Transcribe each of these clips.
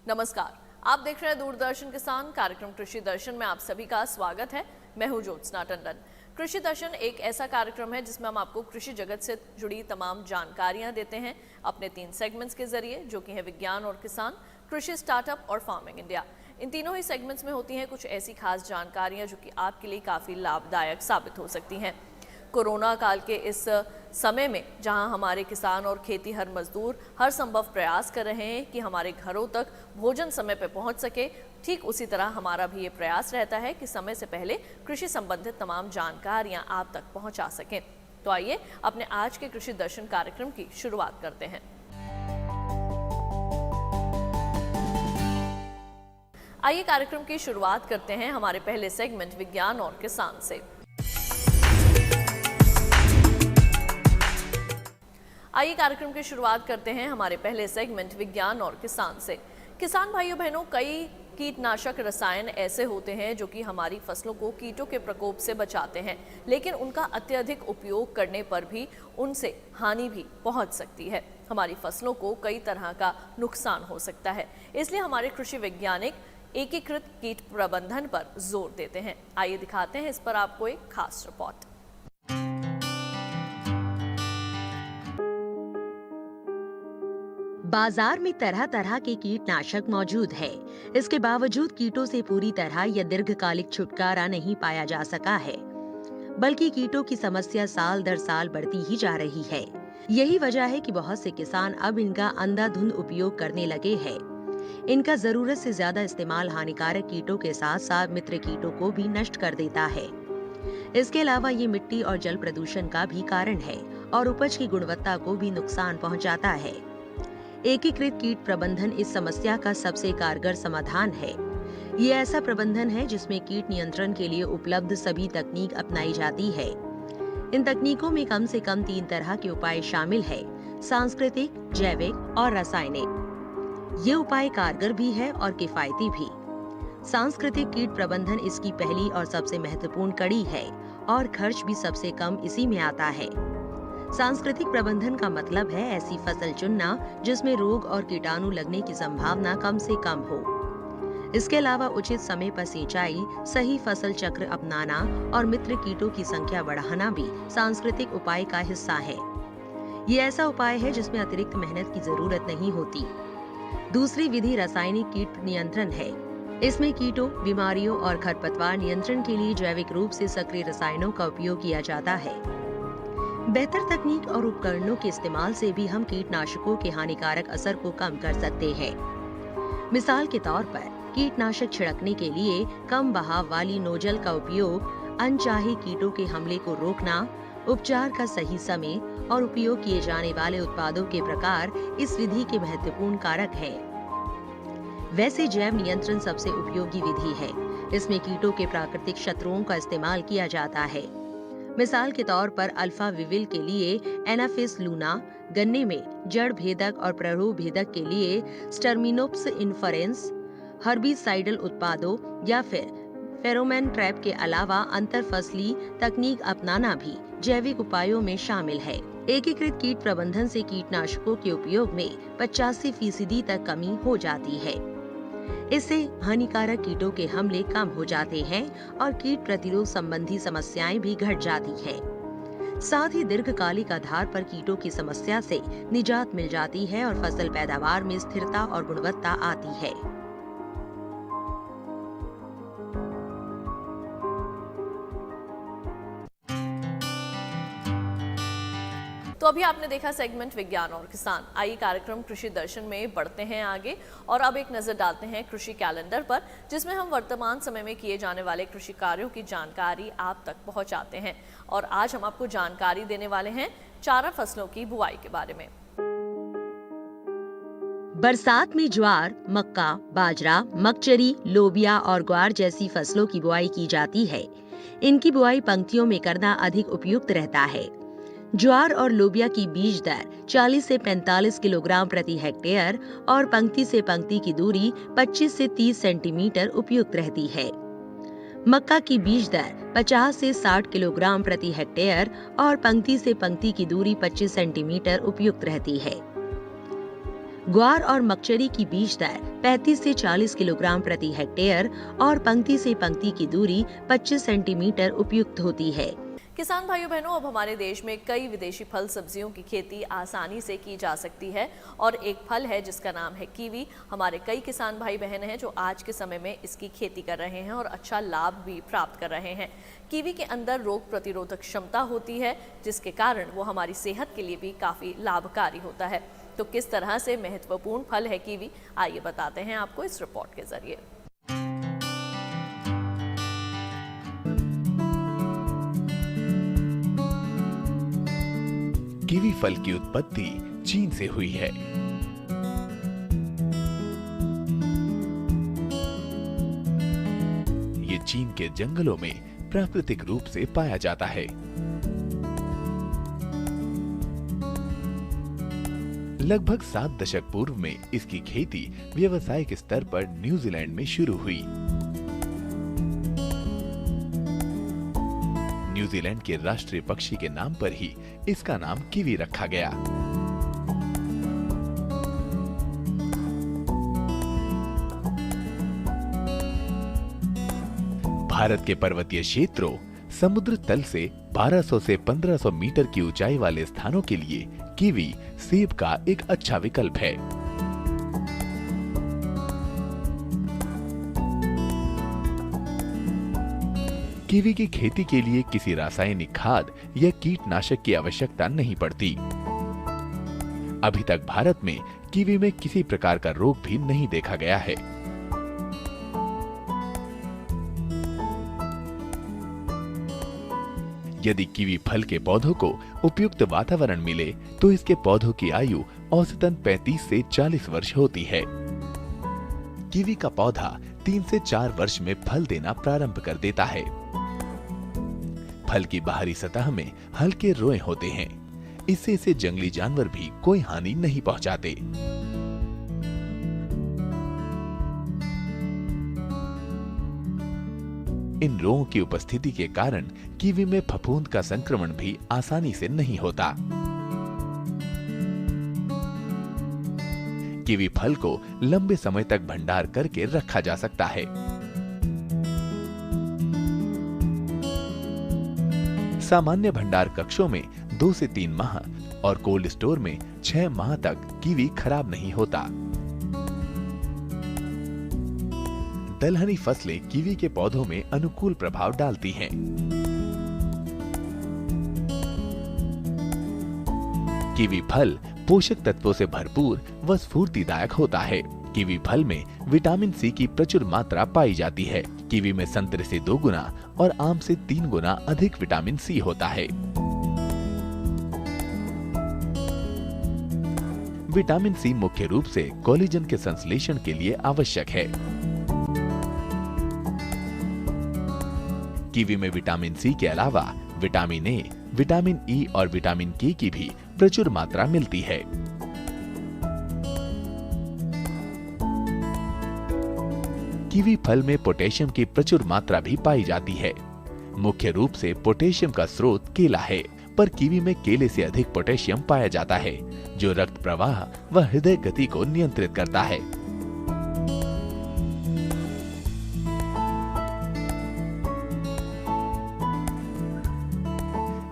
नमस्कार, आप देख रहे हैं दूरदर्शन किसान कार्यक्रम कृषि दर्शन में आप सभी का स्वागत है। मैं हूं ज्योत्सना टंडन। कृषि दर्शन एक ऐसा कार्यक्रम है जिसमें हम आपको कृषि जगत से जुड़ी तमाम जानकारियां देते हैं अपने 3 सेगमेंट्स के जरिए, जो कि है विज्ञान और किसान, कृषि स्टार्टअप और फार्मिंग इंडिया। इन तीनों ही सेगमेंट्स में होती हैं कुछ ऐसी खास जानकारियां जो कि आपके लिए काफ़ी लाभदायक साबित हो सकती हैं। कोरोना काल के इस समय में जहां हमारे किसान और खेतीहर मजदूर हर संभव प्रयास कर रहे हैं कि हमारे घरों तक भोजन समय पर पहुंच सके, ठीक उसी तरह हमारा भी ये प्रयास रहता है कि समय से पहले कृषि संबंधित तमाम जानकारियां आप तक पहुंचा सकें। तो आइए अपने आज के कृषि दर्शन कार्यक्रम की शुरुआत करते हैं। आइए कार्यक्रम की शुरुआत करते हैं हमारे पहले सेगमेंट विज्ञान और किसान से। आइए कार्यक्रम की शुरुआत करते हैं हमारे पहले सेगमेंट विज्ञान और किसान से। किसान भाइयों बहनों, कई कीटनाशक रसायन ऐसे होते हैं जो कि हमारी फसलों को कीटों के प्रकोप से बचाते हैं, लेकिन उनका अत्यधिक उपयोग करने पर भी उनसे हानि भी पहुंच सकती है। हमारी फसलों को कई तरह का नुकसान हो सकता है। इसलिए हमारे कृषि वैज्ञानिक एकीकृत कीट प्रबंधन पर जोर देते हैं। आइए दिखाते हैं इस पर आपको एक खास रिपोर्ट। बाजार में तरह तरह के कीटनाशक मौजूद है। इसके बावजूद कीटों से पूरी तरह या दीर्घकालिक छुटकारा नहीं पाया जा सका है, बल्कि कीटों की समस्या साल दर साल बढ़ती ही जा रही है। यही वजह है कि बहुत से किसान अब इनका अंधाधुंध उपयोग करने लगे हैं। इनका जरूरत से ज्यादा इस्तेमाल हानिकारक कीटों के साथ साथ मित्र कीटों को भी नष्ट कर देता है। इसके अलावा ये मिट्टी और जल प्रदूषण का भी कारण है और उपज की गुणवत्ता को भी नुकसान पहुंचाता है। एकीकृत कीट प्रबंधन इस समस्या का सबसे कारगर समाधान है। ये ऐसा प्रबंधन है जिसमें कीट नियंत्रण के लिए उपलब्ध सभी तकनीक अपनाई जाती है। इन तकनीकों में कम से कम 3 तरह के उपाय शामिल है: सांस्कृतिक, जैविक और रासायनिक। ये उपाय कारगर भी है और किफायती भी। सांस्कृतिक कीट प्रबंधन इसकी पहली और सबसे महत्वपूर्ण कड़ी है और खर्च भी सबसे कम इसी में आता है। सांस्कृतिक प्रबंधन का मतलब है ऐसी फसल चुनना जिसमें रोग और कीटाणु लगने की संभावना कम से कम हो। इसके अलावा उचित समय पर सिंचाई, सही फसल चक्र अपनाना और मित्र कीटों की संख्या बढ़ाना भी सांस्कृतिक उपाय का हिस्सा है। ये ऐसा उपाय है जिसमें अतिरिक्त मेहनत की जरूरत नहीं होती। दूसरी विधि रासायनिक कीट नियंत्रण है। इसमें कीटों, बीमारियों और खरपतवार नियंत्रण के लिए जैविक रूप से सक्रिय रसायनों का उपयोग किया जाता है। बेहतर तकनीक और उपकरणों के इस्तेमाल से भी हम कीटनाशकों के हानिकारक असर को कम कर सकते हैं। मिसाल के तौर पर कीटनाशक छिड़कने के लिए कम बहाव वाली नोजल का उपयोग, अनचाहे कीटों के हमले को रोकना, उपचार का सही समय और उपयोग किए जाने वाले उत्पादों के प्रकार इस विधि के महत्वपूर्ण कारक हैं। वैसे जैव नियंत्रण सबसे उपयोगी विधि है। इसमें कीटों के प्राकृतिक शत्रुओं का इस्तेमाल किया जाता है। मिसाल के तौर पर अल्फा विविल के लिए एनाफिस लूना, गन्ने में जड़ भेदक और प्ररोह भेदक के लिए स्टर्मिनोप्स इन्फरेंस, हर्बिसाइडल उत्पादों या फिर फेरोमोन ट्रैप के अलावा अंतरफसली तकनीक अपनाना भी जैविक उपायों में शामिल है। एकीकृत कीट प्रबंधन से कीटनाशकों के उपयोग में 85% तक कमी हो जाती है। इससे हानिकारक कीटों के हमले कम हो जाते हैं और कीट प्रतिरोध संबंधी समस्याएं भी घट जाती हैं। साथ ही दीर्घकालिक आधार पर कीटों की समस्या से निजात मिल जाती है और फसल पैदावार में स्थिरता और गुणवत्ता आती है। तो अभी आपने देखा सेगमेंट विज्ञान और किसान। आइए कार्यक्रम कृषि दर्शन में बढ़ते हैं आगे और अब एक नजर डालते हैं कृषि कैलेंडर पर, जिसमें हम वर्तमान समय में किए जाने वाले कृषि कार्यों की जानकारी आप तक पहुंचाते हैं। और आज हम आपको जानकारी देने वाले हैं चारा फसलों की बुआई के बारे में। बरसात में ज्वार, मक्का, बाजरा, मकचरी, लोबिया और ग्वार जैसी फसलों की बुआई की जाती है। इनकी बुआई पंक्तियों में करना अधिक उपयुक्त रहता है। ज्वार और लोबिया की बीज दर 40 से 45 किलोग्राम प्रति हेक्टेयर और पंक्ति से पंक्ति की दूरी 25 से 30 सेंटीमीटर उपयुक्त रहती है। मक्का की बीज दर 50 से 60 किलोग्राम प्रति हेक्टेयर और पंक्ति से पंक्ति की दूरी 25 सेंटीमीटर उपयुक्त रहती है। ग्वार और मकचरी की बीज दर 35 से 40 किलोग्राम प्रति हेक्टेयर और पंक्ति से पंक्ति की दूरी 25 सेंटीमीटर उपयुक्त होती है। किसान भाइयों बहनों, अब हमारे देश में कई विदेशी फल सब्जियों की खेती आसानी से की जा सकती है और एक फल है जिसका नाम है कीवी। हमारे कई किसान भाई बहन हैं जो आज के समय में इसकी खेती कर रहे हैं और अच्छा लाभ भी प्राप्त कर रहे हैं। कीवी के अंदर रोग प्रतिरोधक क्षमता होती है जिसके कारण वो हमारी सेहत के लिए भी काफ़ी लाभकारी होता है। तो किस तरह से महत्वपूर्ण फल है कीवी, आइए बताते हैं आपको इस रिपोर्ट के जरिए। कीवी फल की उत्पत्ति चीन से हुई है। ये चीन के जंगलों में प्राकृतिक रूप से पाया जाता है। लगभग 7 दशक पूर्व में इसकी खेती व्यावसायिक स्तर पर न्यूजीलैंड में शुरू हुई। न्यूजीलैंड के राष्ट्रीय पक्षी के नाम पर ही इसका नाम कीवी रखा गया। भारत के पर्वतीय क्षेत्रों, समुद्र तल से 1200 से 1500 मीटर की ऊंचाई वाले स्थानों के लिए कीवी सेब का एक अच्छा विकल्प है। कीवी की खेती के लिए किसी रासायनिक खाद या कीटनाशक की आवश्यकता नहीं पड़ती। अभी तक भारत में कीवी में किसी प्रकार का रोग भी नहीं देखा गया है। यदि कीवी फल के पौधों को उपयुक्त वातावरण मिले तो इसके पौधों की आयु औसतन 35 से 40 वर्ष होती है। कीवी का पौधा 3 से 4 वर्ष में फल देना प्रारंभ कर देता है। फल की बाहरी सतह में हल्के रोए होते हैं, इससे इसे जंगली जानवर भी कोई हानि नहीं पहुंचाते। इन रोगों की उपस्थिति के कारण कीवी में फफूंद का संक्रमण भी आसानी से नहीं होता। कीवी फल को लंबे समय तक भंडार करके रखा जा सकता है। सामान्य भंडार कक्षों में 2 से 3 माह और कोल्ड स्टोर में 6 माह तक कीवी खराब नहीं होता। दलहनी फसलें कीवी के पौधों में अनुकूल प्रभाव डालती हैं। कीवी फल पोषक तत्वों से भरपूर व स्फूर्तिदायक होता है। कीवी फल में विटामिन सी की प्रचुर मात्रा पाई जाती है। कीवी में संतरे से 2 गुना और आम से 3 गुना अधिक विटामिन सी होता है। विटामिन सी मुख्य रूप से कोलेजन के संश्लेषण के लिए आवश्यक है। कीवी में विटामिन सी के अलावा विटामिन ए, विटामिन ई और विटामिन के की भी प्रचुर मात्रा मिलती है। कीवी फल में पोटेशियम की प्रचुर मात्रा भी पाई जाती है। मुख्य रूप से पोटेशियम का स्रोत केला है, पर कीवी में केले से अधिक पोटेशियम पाया जाता है, जो रक्त प्रवाह व हृदय गति को नियंत्रित करता है।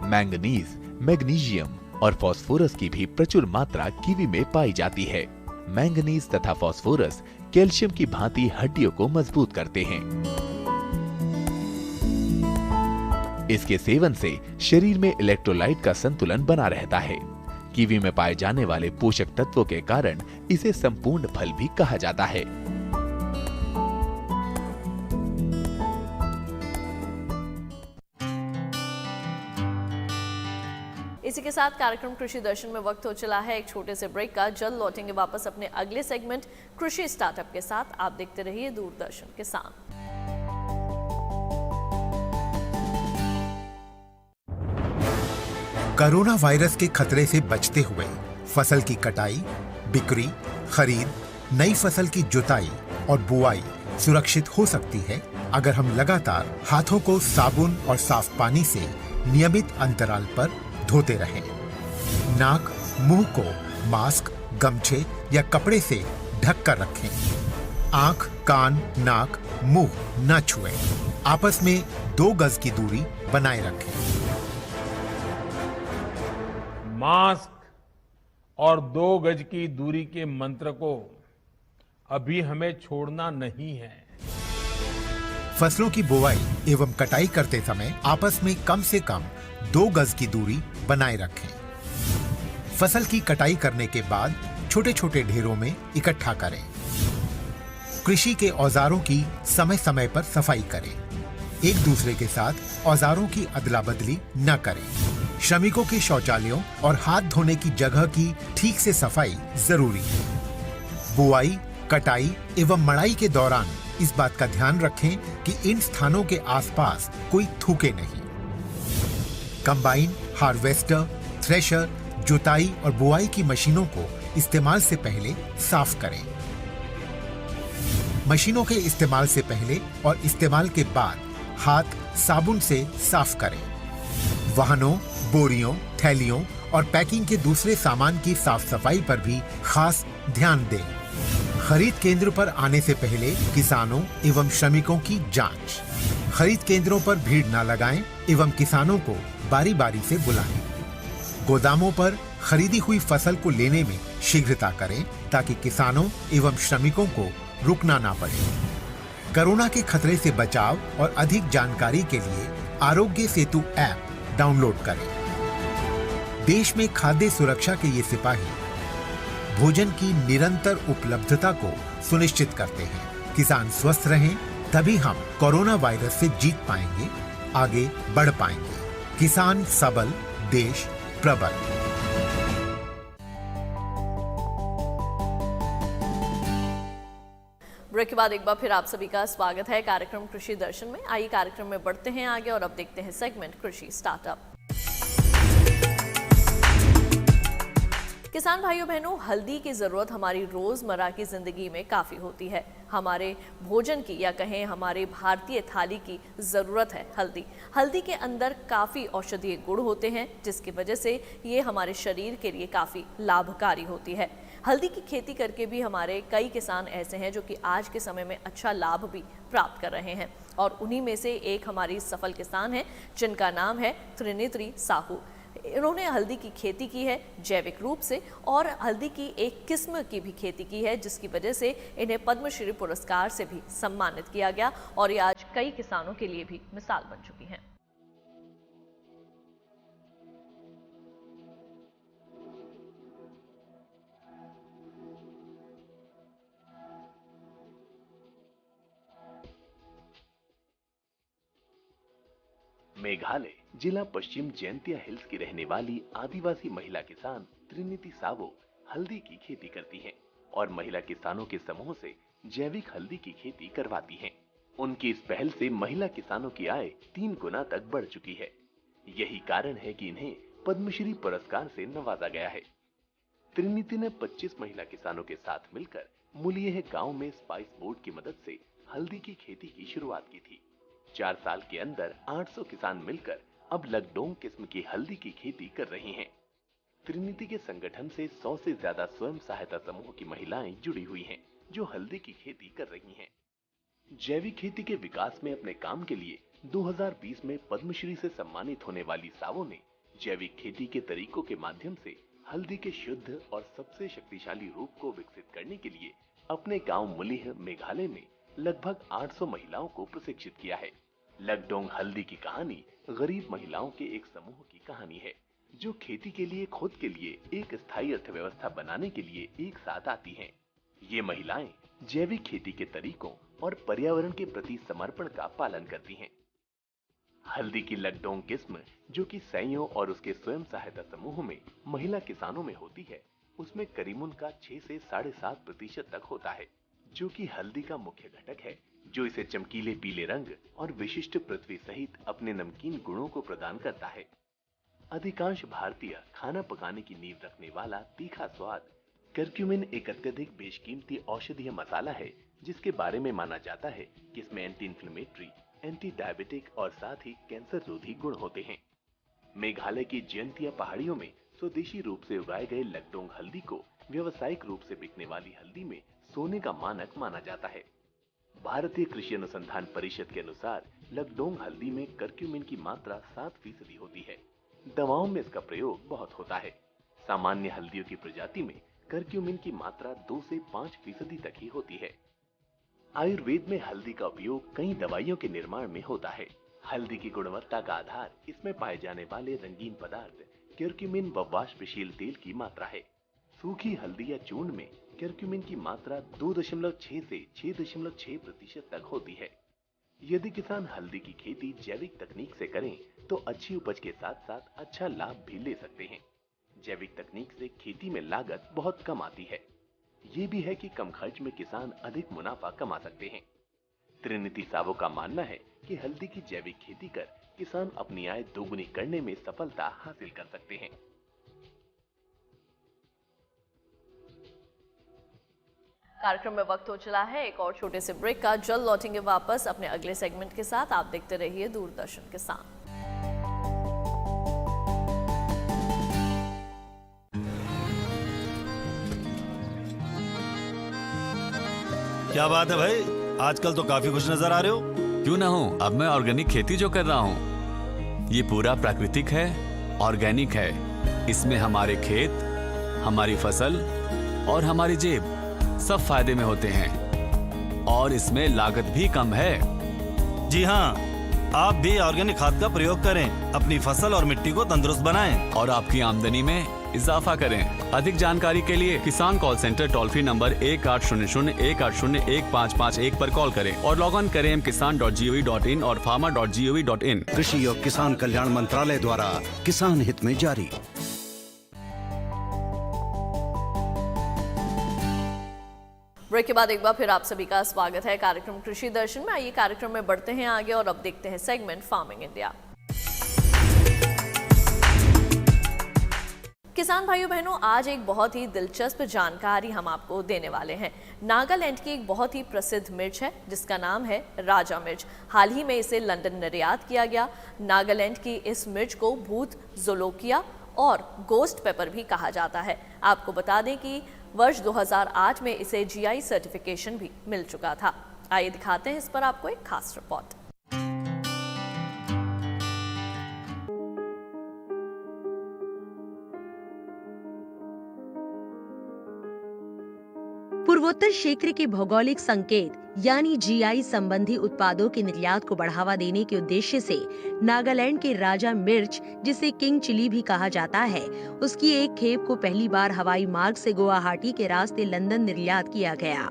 मैंगनीज, मैग्नीशियम और फास्फोरस की भी प्रचुर मात्रा कीवी में पाई जाती है। मैंगनीज तथा फास्फोरस कैल्शियम की भांति हड्डियों को मजबूत करते हैं। इसके सेवन से शरीर में इलेक्ट्रोलाइट का संतुलन बना रहता है। कीवी में पाए जाने वाले पोषक तत्वों के कारण इसे संपूर्ण फल भी कहा जाता है। इसी के साथ कार्यक्रम कृषि दर्शन में वक्त हो चला है एक छोटे से ब्रेक का। जल्द लौटेंगे वापस अपने अगले सेगमेंट कृषि स्टार्टअप के साथ। आप देखते रहिए दूरदर्शन किसान। कोरोना वायरस के खतरे से बचते हुए फसल की कटाई, बिक्री, खरीद, नई फसल की जुताई और बुआई सुरक्षित हो सकती है अगर हम लगातार हाथों को साबुन और साफ पानी से नियमित अंतराल पर धोते रहें। नाक, मुंह को मास्क गमछे या कपड़े से ढक कर रखें। आंख, कान, नाक, मुंह न छुएं। आपस में 2 गज की दूरी बनाए रखें। मास्क और 2 गज की दूरी के मंत्र को अभी हमें छोड़ना नहीं है। फसलों की बुवाई एवं कटाई करते समय आपस में कम से कम 2 गज की दूरी बनाए रखें। फसल की कटाई करने के बाद छोटे छोटे ढेरों में इकट्ठा करें। कृषि के औजारों की समय समय पर सफाई करें। एक दूसरे के साथ औजारों की अदला बदली न करें। श्रमिकों के शौचालयों और हाथ धोने की जगह की ठीक से सफाई जरूरी है। बुआई, कटाई एवं मड़ाई के दौरान इस बात का ध्यान रखें कि इन स्थानों के आसपास कोई थूके नहीं। कंबाइन, हार्वेस्टर, थ्रेशर, जुताई और बुआई की मशीनों को इस्तेमाल से पहले साफ करें। मशीनों के इस्तेमाल से पहले और इस्तेमाल के बाद हाथ साबुन से साफ करें। वाहनों, बोरियों, थैलियों और पैकिंग के दूसरे सामान की साफ सफाई पर भी खास ध्यान दें। खरीद केंद्र पर आने से पहले किसानों एवं श्रमिकों की जांच। खरीद केंद्रों पर भीड़ न लगाएं एवं किसानों को बारी बारी से बुलाएं। गोदामों पर खरीदी हुई फसल को लेने में शीघ्रता करें ताकि किसानों एवं श्रमिकों को रुकना ना पड़े। कोरोना के खतरे से बचाव और अधिक जानकारी के लिए आरोग्य सेतु ऐप डाउनलोड करें। देश में खाद्य सुरक्षा के ये सिपाही भोजन की निरंतर उपलब्धता को सुनिश्चित करते हैं। किसान स्वस्थ रहें तभी हम कोरोना वायरस से जीत पाएंगे, आगे बढ़ पाएंगे। किसान सबल, देश प्रबल। ब्रेक के बाद एक बार फिर आप सभी का स्वागत है कार्यक्रम कृषि दर्शन में। आइए कार्यक्रम में बढ़ते हैं आगे और अब देखते हैं सेगमेंट कृषि स्टार्टअप। किसान भाइयों बहनों, हल्दी की ज़रूरत हमारी रोज़मर्रा की ज़िंदगी में काफ़ी होती है। हमारे भोजन की या कहें हमारे भारतीय थाली की ज़रूरत है हल्दी। हल्दी के अंदर काफ़ी औषधीय गुण होते हैं जिसकी वजह से ये हमारे शरीर के लिए काफ़ी लाभकारी होती है। हल्दी की खेती करके भी हमारे कई किसान ऐसे हैं जो कि आज के समय में अच्छा लाभ भी प्राप्त कर रहे हैं और उन्हीं में से एक हमारी सफल किसान है जिनका नाम है त्रिनेत्री साहू। इन्होंने हल्दी की खेती की है जैविक रूप से और हल्दी की एक किस्म की भी खेती की है जिसकी वजह से इन्हें पद्मश्री पुरस्कार से भी सम्मानित किया गया और ये आज कई किसानों के लिए भी मिसाल बन चुकी हैं। मेघालय जिला पश्चिम जैंतिया हिल्स की रहने वाली आदिवासी महिला किसान त्रिनिति सावो हल्दी की खेती करती हैं और महिला किसानों के समूह से जैविक हल्दी की खेती करवाती हैं। उनकी इस पहल से महिला किसानों की आय 3 गुना तक बढ़ चुकी है। यही कारण है कि इन्हें पद्मश्री पुरस्कार से नवाजा गया है। त्रिनिति ने 25 महिला किसानों के साथ मिलकर मुलियह गांव में स्पाइस बोर्ड की मदद से हल्दी की खेती की शुरुआत की थी। 4 साल के अंदर 800 किसान मिलकर अब लकडोंग किस्म की हल्दी की खेती कर रही हैं। त्रिनिति के संगठन से 100 से ज्यादा स्वयं सहायता समूह की महिलाएं जुड़ी हुई हैं, जो हल्दी की खेती कर रही हैं। जैविक खेती के विकास में अपने काम के लिए 2020 में पद्मश्री से सम्मानित होने वाली सावो ने जैविक खेती के तरीकों के माध्यम से हल्दी के शुद्ध और सबसे शक्तिशाली रूप को विकसित करने के लिए अपने गांव मुलिह मेघालय में लगभग 800 महिलाओं को प्रशिक्षित किया है। लकडोंग हल्दी की कहानी गरीब महिलाओं के एक समूह की कहानी है जो खेती के लिए खुद के लिए एक स्थायी अर्थव्यवस्था बनाने के लिए एक साथ आती हैं। ये महिलाएं जैविक खेती के तरीकों और पर्यावरण के प्रति समर्पण का पालन करती हैं। हल्दी की लकडोंग किस्म जो कि सैयों और उसके स्वयं सहायता समूह में महिला किसानों में होती है, उसमें करीमुन का 6 से 7.5% तक होता है, जो कि हल्दी का मुख्य घटक है, जो इसे चमकीले पीले रंग और विशिष्ट पृथ्वी सहित अपने नमकीन गुणों को प्रदान करता है। अधिकांश भारतीय खाना पकाने की नींव रखने वाला तीखा स्वाद कर्क्यूमिन एक अत्यधिक बेशकीमती औषधीय मसाला है जिसके बारे में माना जाता है कि इसमें एंटी इंफ्लेमेटरी, एंटी डायबिटिक और साथ ही कैंसर रोधी गुण होते हैं। मेघालय की जयंतिया पहाड़ियों में स्वदेशी रूप से उगाए गए लकडोंग हल्दी को व्यावसायिक रूप से बिकने वाली हल्दी में सोने का मानक माना जाता है। भारतीय कृषि अनुसंधान परिषद के अनुसार लकडोंग हल्दी में कर्क्यूमिन की मात्रा 7% होती है। दवाओं में इसका प्रयोग बहुत होता है। सामान्य हल्दियों की प्रजाति में कर्क्यूमिन की मात्रा 2 से 5% तक ही होती है। आयुर्वेद में हल्दी का उपयोग कई दवाइयों के निर्माण में होता है। हल्दी की गुणवत्ता का आधार इसमें पाए जाने वाले रंगीन पदार्थ कर्क्यूमिन व वाष्पशील तेल की मात्रा है। सूखी हल्दी या चूर्ण में कर्क्यूमिन की मात्रा 2.6 से 6.6% तक होती है। यदि किसान हल्दी की खेती जैविक तकनीक से करें तो अच्छी उपज के साथ साथ अच्छा लाभ भी ले सकते हैं। जैविक तकनीक से खेती में लागत बहुत कम आती है। ये भी है कि कम खर्च में किसान अधिक मुनाफा कमा सकते हैं। त्रिनिति सावो का मानना है कि हल्दी की जैविक खेती कर किसान अपनी आय दोगुनी करने में सफलता हासिल कर सकते हैं। कार्यक्रम में वक्त हो चला है एक और छोटे से ब्रेक का। जल्द लौटेंगे वापस अपने अगले सेगमेंट के साथ। आप देखते रहिए दूरदर्शन किसान। क्या बात है भाई, आजकल तो काफी खुश नजर आ रहे हो। क्यों ना हो, अब मैं ऑर्गेनिक खेती जो कर रहा हूँ ये पूरा प्राकृतिक है, ऑर्गेनिक है। इसमें हमारे खेत, हमारी फसल और हमारी जेब सब फायदे में होते हैं और इसमें लागत भी कम है। जी हाँ, आप भी ऑर्गेनिक खाद का प्रयोग करें, अपनी फसल और मिट्टी को तंदुरुस्त बनाएं और आपकी आमदनी में इजाफा करें। अधिक जानकारी के लिए किसान call centre toll free number 1800-180-1551 पर कॉल करें और लॉग ऑन करें kisan.gov.in और farmer.gov.in। कृषि और किसान कल्याण मंत्रालय द्वारा किसान हित में जारी। ब्रेक के बाद एक बार फिर आप सभी का स्वागत है कार्यक्रम कृषि दर्शन में। आइए कार्यक्रम में बढ़ते हैं आगे और अब देखते हैं सेगमेंट फार्मिंग इंडिया। किसान भाइयों बहनों, आज एक बहुत ही दिलचस्प जानकारी हम आपको देने वाले हैं। नागालैंड की एक बहुत ही प्रसिद्ध मिर्च है जिसका नाम है राजा मिर्च। हाल ही में इसे लंदन निर्यात किया गया। नागालैंड की इस मिर्च को भूत जोलोकिया और गोस्ट पेपर भी कहा जाता है। आपको बता दें कि वर्ष 2008 में इसे जीआई सर्टिफिकेशन भी मिल चुका था। आइए दिखाते हैं इस पर आपको एक खास रिपोर्ट। पूर्वोत्तर क्षेत्र के भौगोलिक संकेत यानी जीआई संबंधी उत्पादों के निर्यात को बढ़ावा देने के उद्देश्य से नागालैंड के राजा मिर्च, जिसे किंग चिली भी कहा जाता है, उसकी एक खेप को पहली बार हवाई मार्ग से गुवाहाटी के रास्ते लंदन निर्यात किया गया।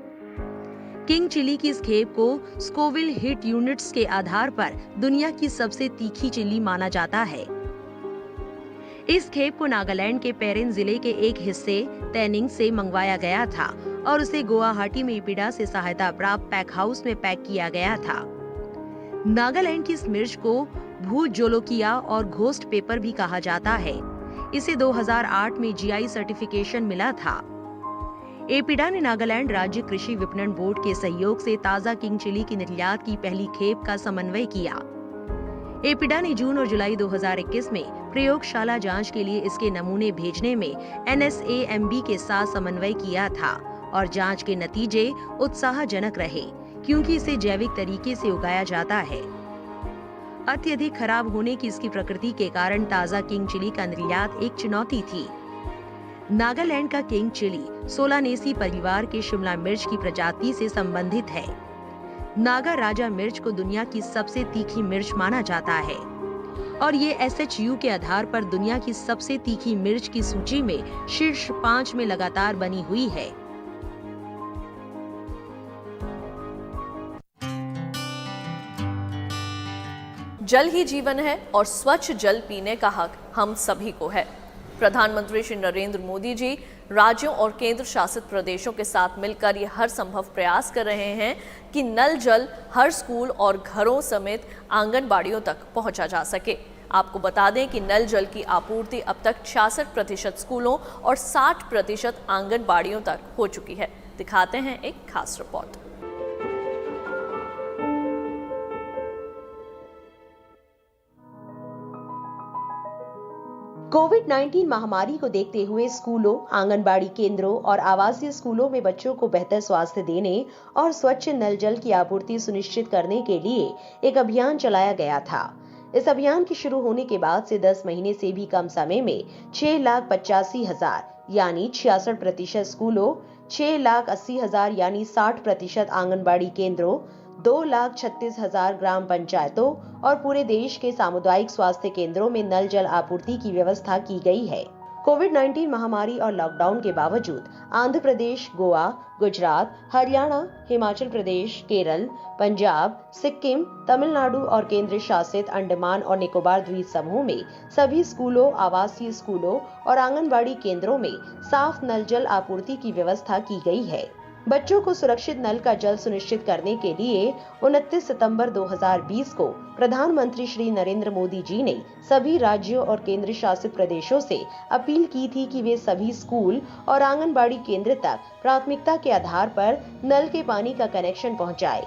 किंग चिली की इस खेप को स्कोविल हिट यूनिट्स के आधार पर दुनिया की सबसे तीखी चिली माना जाता है। इस खेप को नागालैंड के पेरेन जिले के एक हिस्से तैनिंग से मंगवाया गया था और उसे गुवाहाटी में इपिडा से सहायता प्राप्त पैक हाउस में पैक किया गया था। नागालैंड की इस मिर्च को भूत जोलोकिया और घोस्ट पेपर भी कहा जाता है। इसे 2008 में जीआई सर्टिफिकेशन मिला था। एपिडा ने नागालैंड राज्य कृषि विपणन बोर्ड के सहयोग से ताजा किंग चिली की निर्यात की पहली खेप का समन्वय किया। एपिडा ने जून और जुलाई 2021 में प्रयोगशाला जांच के लिए इसके नमूने भेजने में NSAMB के साथ समन्वय किया था और जांच के नतीजे उत्साहजनक रहे क्योंकि इसे जैविक तरीके से उगाया जाता है। अत्यधिक खराब होने की इसकी प्रकृति के कारण ताजा किंग चिली का निर्यात एक चुनौती थी। नागालैंड का किंग चिली सोलानेसी परिवार के शिमला मिर्च की प्रजाति से संबंधित है। नागा राजा मिर्च को दुनिया की सबसे तीखी मिर्च माना जाता है और ये SHU के आधार पर दुनिया की सबसे तीखी मिर्च की सूची में शीर्ष 5 में लगातार बनी हुई है। जल ही जीवन है और स्वच्छ जल पीने का हक हम सभी को है। प्रधानमंत्री श्री नरेंद्र मोदी जी राज्यों और केंद्र शासित प्रदेशों के साथ मिलकर ये हर संभव प्रयास कर रहे हैं कि नल जल हर स्कूल और घरों समेत आंगनबाड़ियों तक पहुंचा जा सके। आपको बता दें कि नल जल की आपूर्ति अब तक 66% स्कूलों और 60% आंगनबाड़ियों तक हो चुकी है। दिखाते हैं एक खास रिपोर्ट। कोविड-19 महामारी को देखते हुए स्कूलों, आंगनबाड़ी केंद्रों और आवासीय स्कूलों में बच्चों को बेहतर स्वास्थ्य देने और स्वच्छ नल जल की आपूर्ति सुनिश्चित करने के लिए एक अभियान चलाया गया था। इस अभियान के शुरू होने के बाद से 10 महीने से भी कम समय में 6,85,000 यानी 66% स्कूलों, 6,80,000 यानी 60% आंगनबाड़ी केंद्रों, 2,36,000 ग्राम पंचायतों और पूरे देश के सामुदायिक स्वास्थ्य केंद्रों में नल जल आपूर्ति की व्यवस्था की गई है। कोविड-19 महामारी और लॉकडाउन के बावजूद आंध्र प्रदेश, गोवा, गुजरात, हरियाणा, हिमाचल प्रदेश, केरल, पंजाब, सिक्किम, तमिलनाडु और केंद्र शासित अंडमान और निकोबार द्वीप समूह में सभी स्कूलों, आवासीय स्कूलों और आंगनबाड़ी केंद्रों में साफ नल जल आपूर्ति की व्यवस्था की गई है। बच्चों को सुरक्षित नल का जल सुनिश्चित करने के लिए 29 सितंबर 2020 को प्रधानमंत्री श्री नरेंद्र मोदी जी ने सभी राज्यों और केंद्र शासित प्रदेशों से अपील की थी कि वे सभी स्कूल और आंगनबाड़ी केंद्र तक प्राथमिकता के आधार पर नल के पानी का कनेक्शन पहुंचाए।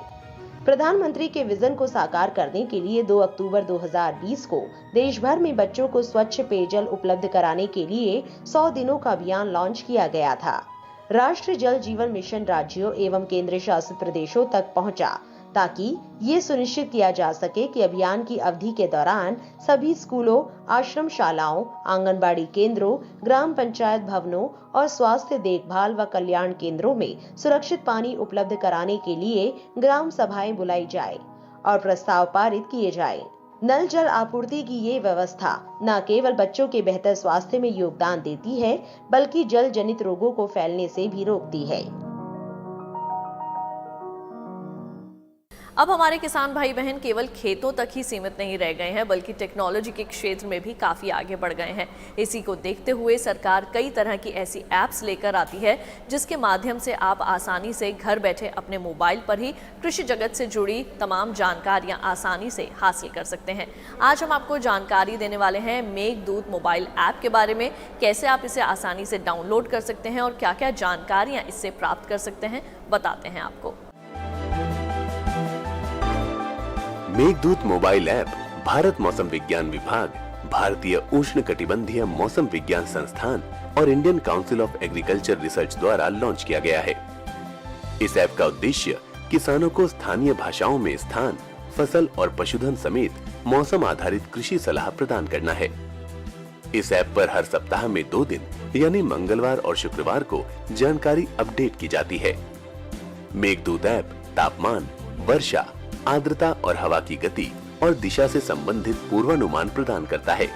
प्रधानमंत्री के विजन को साकार करने के लिए 2 अक्टूबर 2020 को देश भर में बच्चों को स्वच्छ पेयजल उपलब्ध कराने के लिए 100 दिनों का अभियान लॉन्च किया गया था। राष्ट्रीय जल जीवन मिशन राज्यों एवं केंद्र शासित प्रदेशों तक पहुंचा ताकि ये सुनिश्चित किया जा सके कि अभियान की अवधि के दौरान सभी स्कूलों, आश्रम शालाओं, आंगनबाड़ी केंद्रों, ग्राम पंचायत भवनों और स्वास्थ्य देखभाल व कल्याण केंद्रों में सुरक्षित पानी उपलब्ध कराने के लिए ग्राम सभाएं बुलाई जाए और प्रस्ताव पारित किए जाए। नल जल आपूर्ति की ये व्यवस्था न केवल बच्चों के बेहतर स्वास्थ्य में योगदान देती है, बल्कि जल जनित रोगों को फैलने से भी रोकती है। अब हमारे किसान भाई बहन केवल खेतों तक ही सीमित नहीं रह गए हैं, बल्कि टेक्नोलॉजी के क्षेत्र में भी काफ़ी आगे बढ़ गए हैं। इसी को देखते हुए सरकार कई तरह की ऐसी ऐप्स लेकर आती है जिसके माध्यम से आप आसानी से घर बैठे अपने मोबाइल पर ही कृषि जगत से जुड़ी तमाम जानकारियां आसानी से हासिल कर सकते हैं। आज हम आपको जानकारी देने वाले हैं मेघदूत मोबाइल ऐप के बारे में, कैसे आप इसे आसानी से डाउनलोड कर सकते हैं और क्या क्या जानकारियाँ इससे प्राप्त कर सकते हैं, बताते हैं आपको। मेघदूत मोबाइल ऐप भारत मौसम विज्ञान विभाग, भारतीय उष्णकटिबंधीय मौसम विज्ञान संस्थान और Indian council of agriculture research द्वारा लॉन्च किया गया है। इस ऐप का उद्देश्य किसानों को स्थानीय भाषाओं में स्थान, फसल और पशुधन समेत मौसम आधारित कृषि सलाह प्रदान करना है। इस ऐप पर हर सप्ताह में 2 दिन यानी मंगलवार और शुक्रवार को जानकारी अपडेट की जाती है। मेघदूत ऐप तापमान, वर्षा, आर्द्रता और हवा की गति और दिशा से संबंधित पूर्वानुमान प्रदान करता है।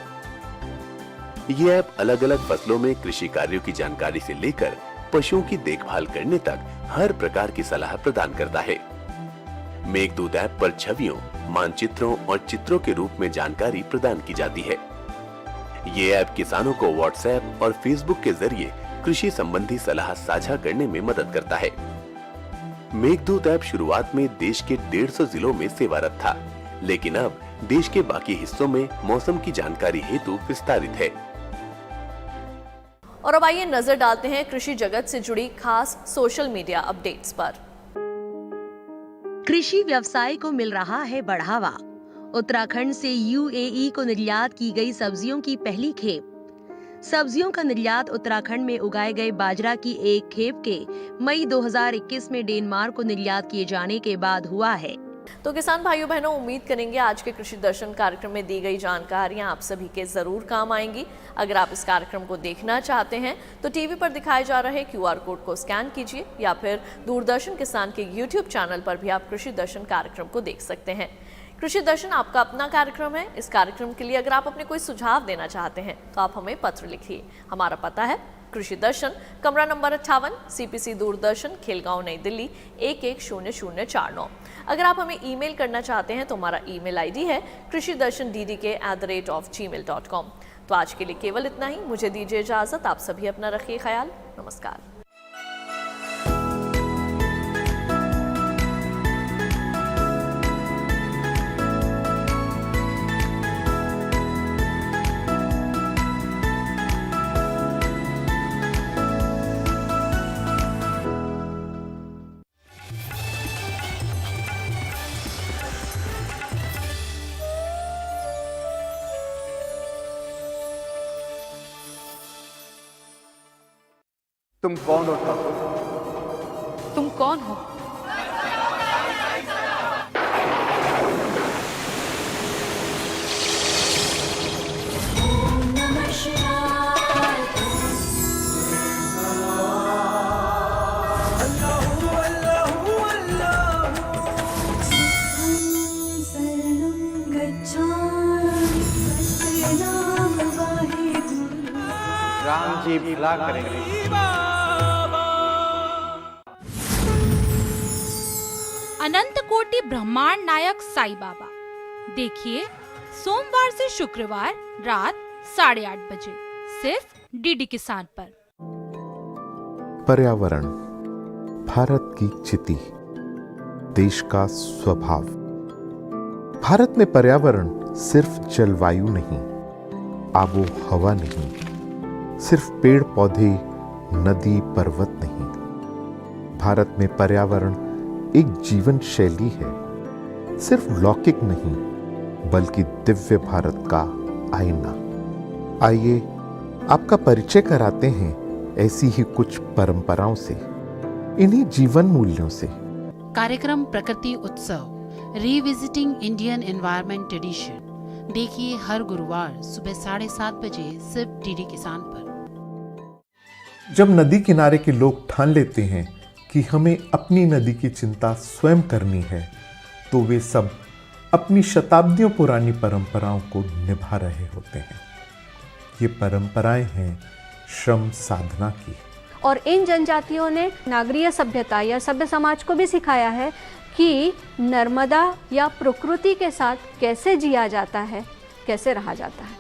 ये ऐप अलग अलग फसलों में कृषि कार्यों की जानकारी से लेकर पशुओं की देखभाल करने तक हर प्रकार की सलाह प्रदान करता है। मेघदूत ऐप पर छवियों, मानचित्रों और चित्रों के रूप में जानकारी प्रदान की जाती है। ये ऐप किसानों को व्हाट्सएप और फेसबुक के जरिए कृषि संबंधी सलाह साझा करने में मदद करता है। मेघदूत ऐप शुरुआत में देश के 150 जिलों में सेवारत था, लेकिन अब देश के बाकी हिस्सों में मौसम की जानकारी हेतु विस्तारित है। और अब आइए नजर डालते हैं कृषि जगत से जुड़ी खास सोशल मीडिया अपडेट्स पर। कृषि व्यवसाय को मिल रहा है बढ़ावा। उत्तराखंड से यूएई को निर्यात की गई सब्जियों की पहली खेप। सब्जियों का निर्यात उत्तराखंड में उगाए गए बाजरा की एक खेप के मई 2021 में डेनमार्क को निर्यात किए जाने के बाद हुआ है। तो किसान भाइयों बहनों, उम्मीद करेंगे आज के कृषि दर्शन कार्यक्रम में दी गई जानकारियां आप सभी के जरूर काम आएंगी। अगर आप इस कार्यक्रम को देखना चाहते हैं तो टीवी पर दिखाए जा रहे QR कोड को स्कैन कीजिए या फिर दूरदर्शन किसान के YouTube चैनल पर भी आप कृषि दर्शन कार्यक्रम को देख सकते हैं। कृषि दर्शन आपका अपना कार्यक्रम है। इस कार्यक्रम के लिए अगर आप अपने कोई सुझाव देना चाहते हैं तो आप हमें पत्र लिखिए। हमारा पता है कृषि दर्शन, कमरा नंबर 58, CPC दूरदर्शन, खेलगांव, नई दिल्ली 110049। अगर आप हमें ईमेल करना चाहते हैं तो हमारा ईमेल ID है krishidarshandddk@gmail.com। तो आज के लिए केवल इतना ही। मुझे दीजिए इजाजत। आप सभी अपना रखिए ख्याल। नमस्कार। तुम कौन हो ठाकुर? तुम कौन हो? राम जी भला करेंगे। अनंत कोटि ब्रह्मांड नायक साईं बाबा देखिए सोमवार से शुक्रवार रात 8:30 बजे सिर्फ डीडी किसान पर। पर्यावरण भारत की चिति, देश का स्वभाव। भारत में पर्यावरण सिर्फ जलवायु नहीं, आबो हवा नहीं, सिर्फ पेड़ पौधे, नदी पर्वत नहीं। भारत में पर्यावरण एक जीवन शैली है, सिर्फ लौकिक नहीं बल्कि दिव्य भारत का आईना। आइए आपका परिचय कराते हैं ऐसी ही कुछ परंपराओं से, इन्हीं जीवन मूल्यों से। कार्यक्रम प्रकृति उत्सव रिविजिटिंग इंडियन एनवायरनमेंट ट्रेडिशन देखिए हर गुरुवार सुबह 7:30 बजे सिर्फ डीडी किसान पर। जब नदी किनारे के लोग ठान लेते हैं कि हमें अपनी नदी की चिंता स्वयं करनी है, तो वे सब अपनी शताब्दियों पुरानी परंपराओं को निभा रहे होते हैं। ये परंपराएं हैं श्रम साधना की। और इन जनजातियों ने नागरीय सभ्यता या सभ्य समाज को भी सिखाया है कि नर्मदा या प्रकृति के साथ कैसे जिया जाता है, कैसे रहा जाता है।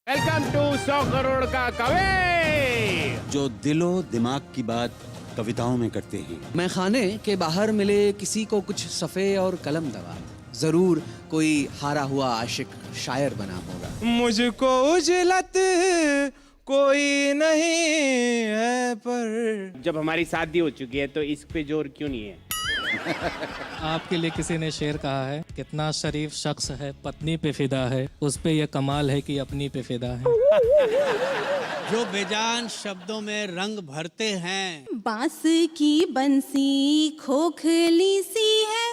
वेलकम टू 100 करोड़ का कवि, जो दिलो दिमाग की बात कविताओं में करते हैं। मैं खाने के बाहर मिले किसी को कुछ सफ़े और कलम दवा, जरूर कोई हारा हुआ आशिक शायर बना होगा। मुझको उजलत कोई नहीं है, पर जब हमारी शादी हो चुकी है तो इस पे जोर क्यों नहीं है? आपके लिए किसी ने शेर कहा है, कितना शरीफ शख्स है पत्नी पे फिदा है, उस पे यह कमाल है कि अपनी पे फिदा है। जो बेजान शब्दों में रंग भरते हैं। बांस की बंसी खोखली सी है,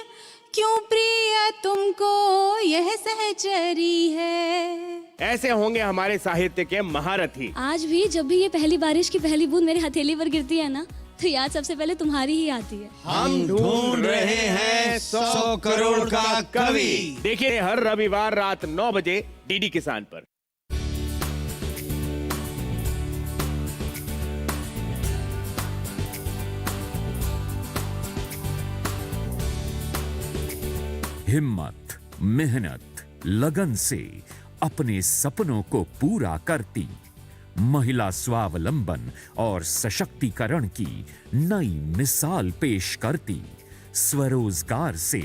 क्यों प्रिय तुमको यह सहचरी है। ऐसे होंगे हमारे साहित्य के महारथी। आज भी जब भी ये पहली बारिश की पहली बूंद मेरी हथेली पर गिरती है ना, तो याद सबसे पहले तुम्हारी ही आती है। हम ढूंढ रहे हैं 100 करोड़ का कवि। देखिए हर रविवार रात 9 बजे डीडी किसान पर। हिम्मत, मेहनत, लगन से अपने सपनों को पूरा करती, महिला स्वावलंबन और सशक्तिकरण की नई मिसाल पेश करती, स्वरोजगार से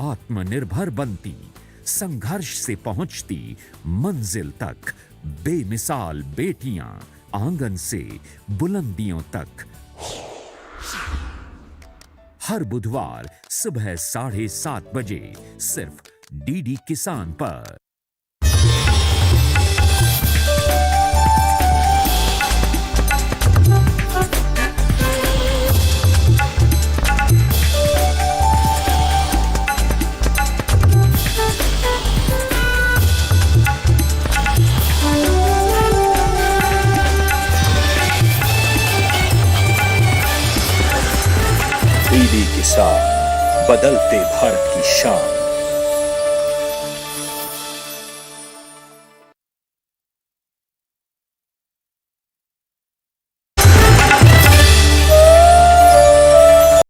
आत्मनिर्भर बनती, संघर्ष से पहुंचती मंजिल तक बेमिसाल बेटियां, आंगन से बुलंदियों तक। हर बुधवार सुबह 7:30 बजे सिर्फ डीडी किसान पर। डीडी किसान, बदलते भारत की शान।